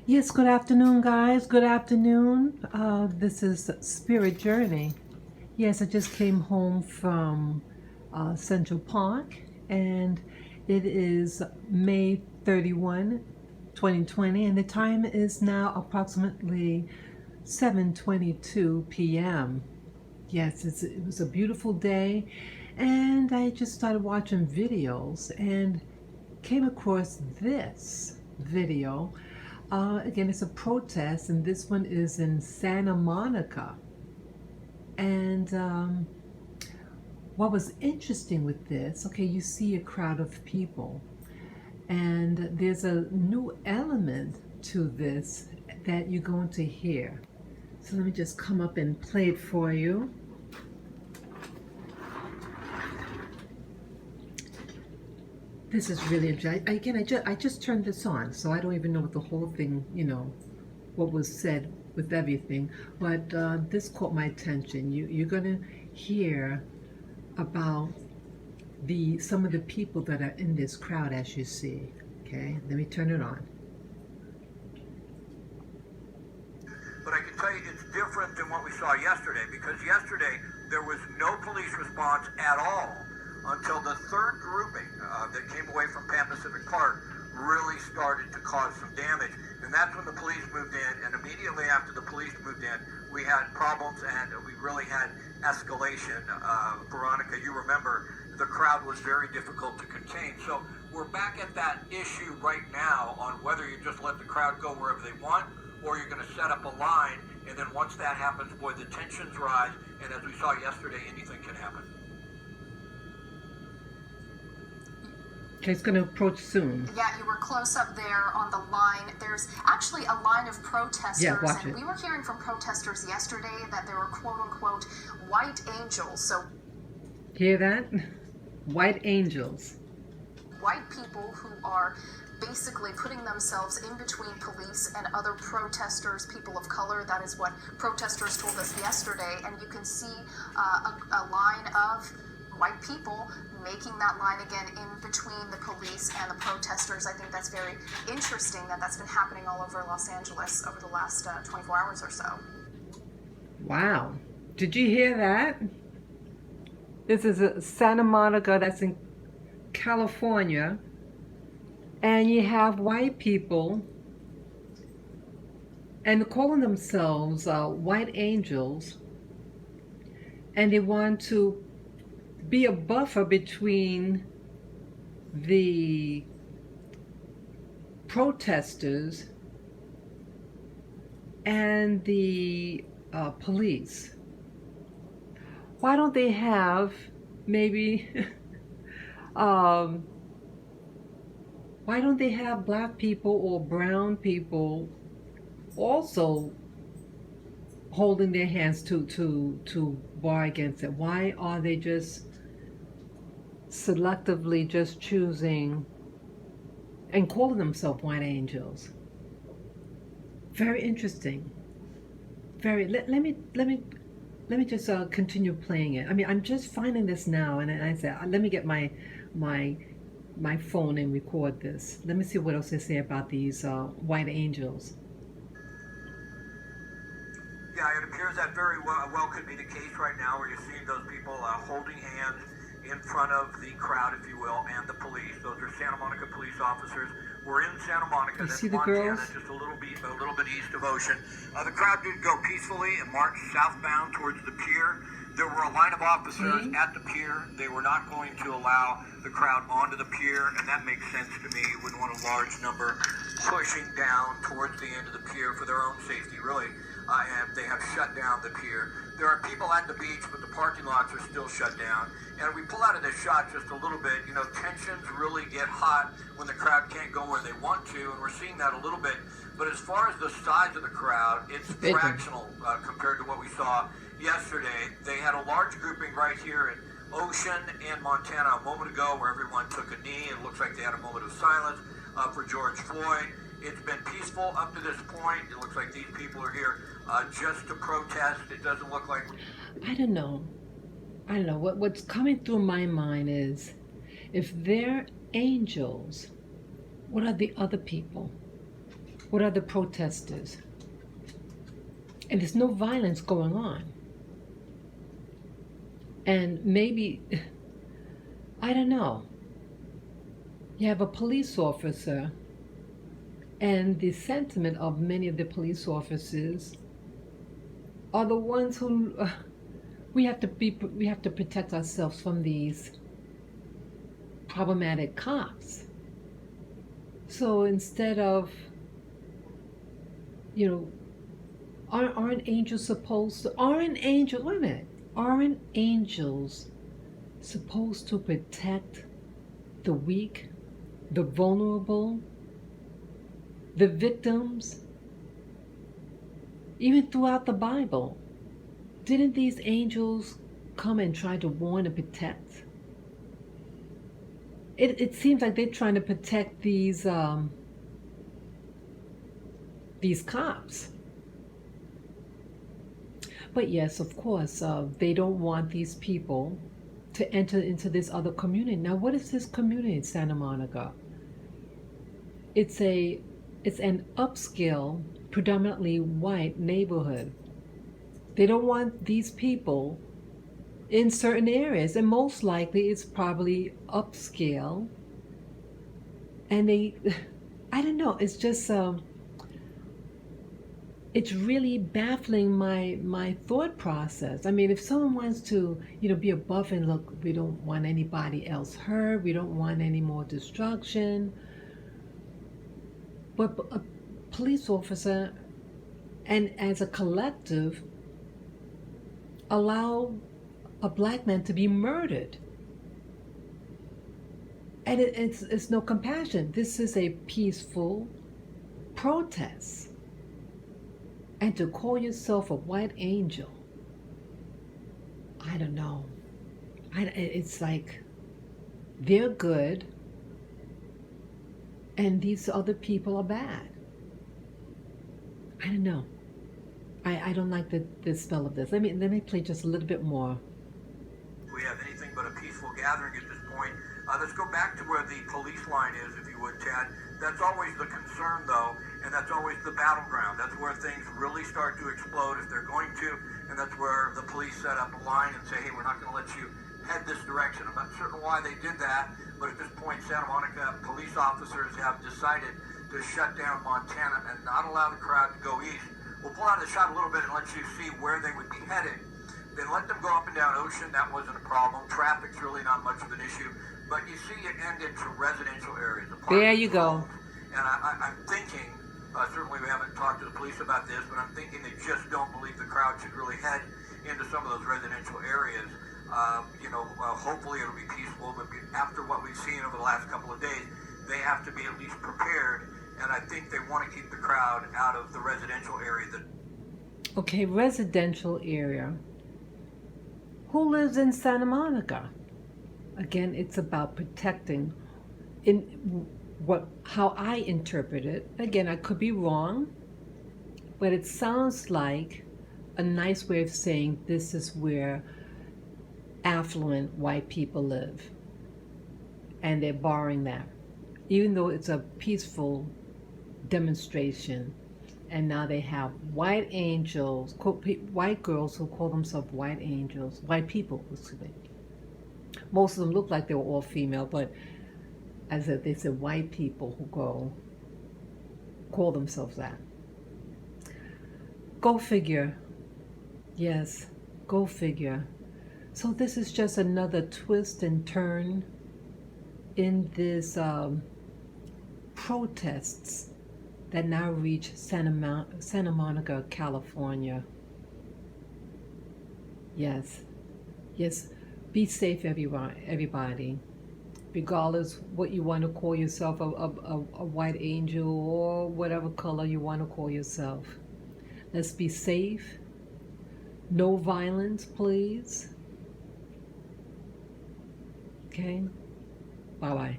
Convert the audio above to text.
Yes, good afternoon, guys. Good afternoon. This is Spirit Journey. Yes, I just came home from Central Park, and it is May 31, 2020, and the time is now approximately 7:22 p.m. Yes, it was a beautiful day, and I just started watching videos and came across this video. Again, it's a protest, and this one is in Santa Monica. And what was interesting with this, okay, you see a crowd of people, and there's a new element to this that you're going to hear. So let me just come up and play it for you. This is really again. I just turned this on, so I don't even know what the whole thing, what was said with everything. But this caught my attention. You're gonna hear about some of the people that are in this crowd, as you see. Okay, let me turn it on. But I can tell you it's different than what we saw yesterday, because yesterday there was no police response at all until the third grouping that came away from Pan Pacific Park really started to cause some damage. And that's when the police moved in, and immediately after the police moved in, we had problems and we really had escalation. Veronica, you remember the crowd was very difficult to contain. So we're back at that issue right now on whether you just let the crowd go wherever they want, or you're going to set up a line, and then once that happens, boy, the tensions rise, and as we saw yesterday, anything can happen. Okay, it's going to approach soon. Yeah, you were close up there on the line. There's actually a line of protesters, yeah, watch and it. we were hearing from protesters yesterday that there were quote-unquote white angels. So Hear that? White angels. White people who are basically putting themselves in between police and other protesters, people of color. That is what protesters told us yesterday. And you can see a line of white people making that line again in between the police and the protesters. I think that's very interesting that that's been happening all over Los Angeles over the last 24 hours or so. Wow. Did you hear that? This is Santa Monica, that's in California. And you have white people, and calling themselves white angels, and they want to be a buffer between the protesters and the police. Why don't they have maybe why don't they have black people or brown people also holding their hands to bar against it? Why are they just selectively just choosing and calling themselves white angels? Very interesting. Let me just continue playing it. I mean, I'm just finding this now, and I said, let me get my phone and record this. Let me see what else they say about these white angels. Yeah, it appears that very well could be the case right now, where you're seeing those people holding hands in front of the crowd, if you will, and the police. Those are Santa Monica police officers. We're in Santa Monica. You That's see the Montana, girls? just a little bit east of Ocean. The crowd did go peacefully and march southbound towards the pier. There were a line of officers at the pier. They were not going to allow the crowd onto the pier, and that makes sense to me. You wouldn't want a large number pushing down towards the end of the pier for their own safety, really. And they have shut down the pier. There are people at the beach, but the parking lots are still shut down. And we pull out of this shot just a little bit. You know, tensions really get hot when the crowd can't go where they want to, and we're seeing that a little bit. But as far as the size of the crowd, it's fractional compared to what we saw yesterday. They had a large grouping right here in Ocean and Montana a moment ago, where everyone took a knee. It looks like they had a moment of silence for George Floyd. It's been peaceful up to this point. It looks like these people are here just to protest. It doesn't look like... I don't know. What's coming through my mind is, if they're angels, what are the other people? What are the protesters? And there's no violence going on. And maybe, I don't know, you have a police officer, and the sentiment of many of the police officers are the ones who we have to protect ourselves from these problematic cops. So instead of, aren't angels supposed to, wait a minute, aren't angels supposed to protect the weak, the vulnerable, the victims? Even throughout the Bible, didn't these angels come and try to warn and protect? It seems like they're trying to protect these cops. But yes, of course, they don't want these people to enter into this other community. Now, what is this community in Santa Monica? It's an upscale, predominantly white neighborhood. They don't want these people in certain areas, and most likely it's probably upscale. And I don't know, it's just, it's really baffling my thought process. I mean, if someone wants to, be above and look, we don't want anybody else hurt, we don't want any more destruction. But a police officer, and as a collective, allow a black man to be murdered. And it's no compassion. This is a peaceful protest. And to call yourself a white angel, I don't know. It's like they're good and these other people are bad. I don't know. I don't like the spell of this. Let me play just a little bit more. We have anything but a peaceful gathering at this point. Let's go back to where the police line is, if you would, Tad. That's always the concern, though, and that's always the battleground. That's where things really start to explode if they're going to, and that's where the police set up a line and say, hey, we're not going to let you head this direction. I'm not certain why they did that, but at this point, Santa Monica police officers have decided to shut down Montana and not allow the crowd to go east. We'll pull out the shot a little bit and let you see where they would be headed. Then let them go up and down Ocean. That wasn't a problem. Traffic's really not much of an issue. But you see it end into residential areas. There you go. And I'm thinking, certainly we haven't talked to the police about this, but I'm thinking they just don't believe the crowd should really head into some of those residential areas. Hopefully it'll be peaceful, but after what we've seen over the last couple of days, they have to be at least prepared. And I think they want to keep the crowd out of the residential area. Okay, residential area. Who lives in Santa Monica? Again, it's about protecting. How I interpret it. Again, I could be wrong, but it sounds like a nice way of saying this is where affluent white people live, and they're borrowing that, even though it's a peaceful demonstration. And now they have white angels, white girls who call themselves white angels, white people, excuse me. Most of them look like they were all female, but as if they said white people who call themselves that. Go figure. Yes, go figure. So this is just another twist and turn in this protests that now reach Santa Monica, California. Yes. Be safe, everybody. Regardless what you want to call yourself, a white angel or whatever color you want to call yourself. Let's be safe. No violence, please. Okay? Bye-bye.